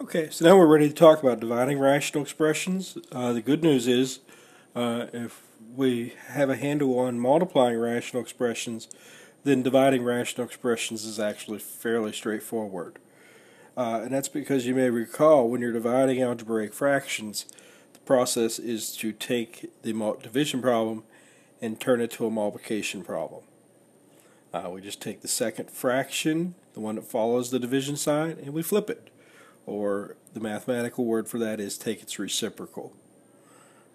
Okay, so now we're ready to talk about dividing rational expressions. The good news is, if we have a handle on multiplying rational expressions, then dividing rational expressions is actually fairly straightforward. And that's because you may recall when you're dividing algebraic fractions, the process is to take the division problem and turn it to a multiplication problem. We just take the second fraction, the one that follows the division sign, and we flip it. Or the mathematical word for that is take its reciprocal.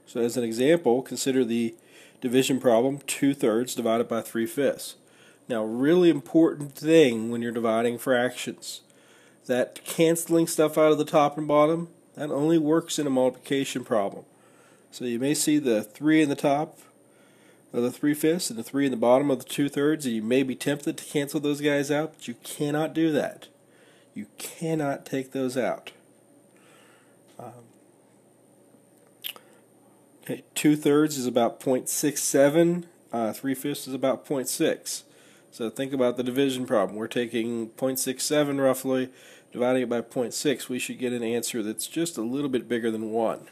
So as an example, consider the division problem 2/3 divided by 3/5. Now, really important thing when you're dividing fractions, that canceling stuff out of the top and bottom, that only works in a multiplication problem. So you may see the 3 in the top of the 3/5 and the 3 in the bottom of the 2/3, and you may be tempted to cancel those guys out, but you cannot do that. You cannot take those out. 2/3 is about 0.67, 3/5 is about 0.6. So think about the division problem. We're taking 0.67 roughly, dividing it by 0.6. We should get an answer that's just a little bit bigger than 1.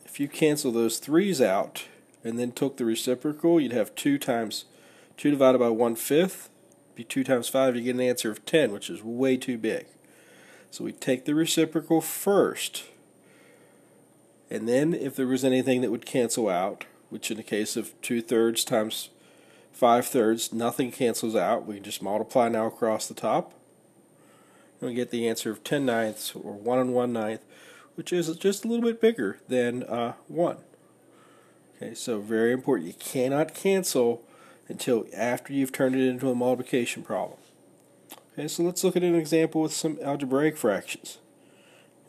If you cancel those 3's out and then took the reciprocal, you'd have 2 divided by 1/5. Be 2 times 5, you get an answer of 10, which is way too big. So we take the reciprocal first, and then if there was anything that would cancel out, which in the case of 2/3 times 5/3, nothing cancels out, we can just multiply now across the top, and we get the answer of 10/9, or 1 1/9, which is just a little bit bigger than 1. Okay, so very important. You cannot cancel until after you've turned it into a multiplication problem. Okay, so let's look at an example with some algebraic fractions.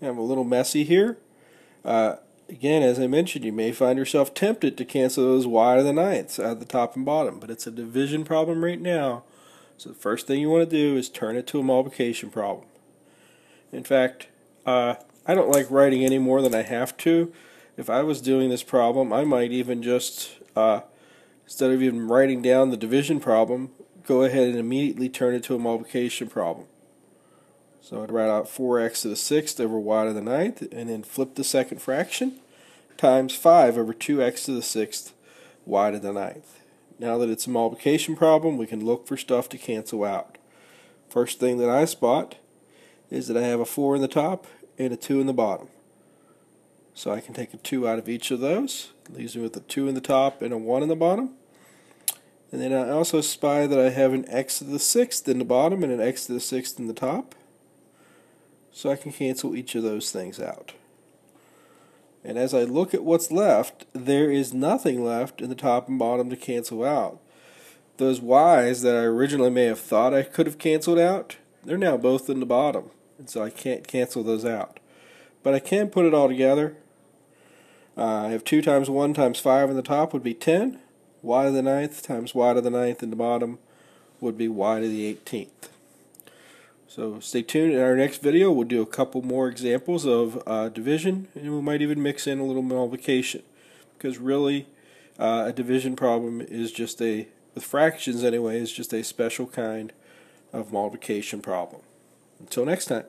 I'm a little messy here. Again, as I mentioned, you may find yourself tempted to cancel those y to the 9ths out of the top and bottom, but it's a division problem right now, so the first thing you want to do is turn it to a multiplication problem. In fact, I don't like writing any more than I have to. If I was doing this problem, I might even just instead of even writing down the division problem, go ahead and immediately turn it to a multiplication problem. So I'd write out 4x to the 6th over y to the 9th, and then flip the second fraction, times 5 over 2x to the 6th, y to the 9th. Now that it's a multiplication problem, we can look for stuff to cancel out. First thing that I spot is that I have a 4 in the top and a 2 in the bottom. So I can take a 2 out of each of those, leaves me with a 2 in the top and a 1 in the bottom. And then I also spy that I have an x to the 6th in the bottom and an x to the 6th in the top. So I can cancel each of those things out. And as I look at what's left, there is nothing left in the top and bottom to cancel out. Those y's that I originally may have thought I could have canceled out, they're now both in the bottom. And so I can't cancel those out. But I can put it all together. I have 2 times 1 times 5 in the top would be 10. Y to the 9th times y to the 9th in the bottom would be y to the 18th. So stay tuned. In our next video, we'll do a couple more examples of division, and we might even mix in a little multiplication. Because really, a division problem is just with fractions anyway, is just a special kind of multiplication problem. Until next time.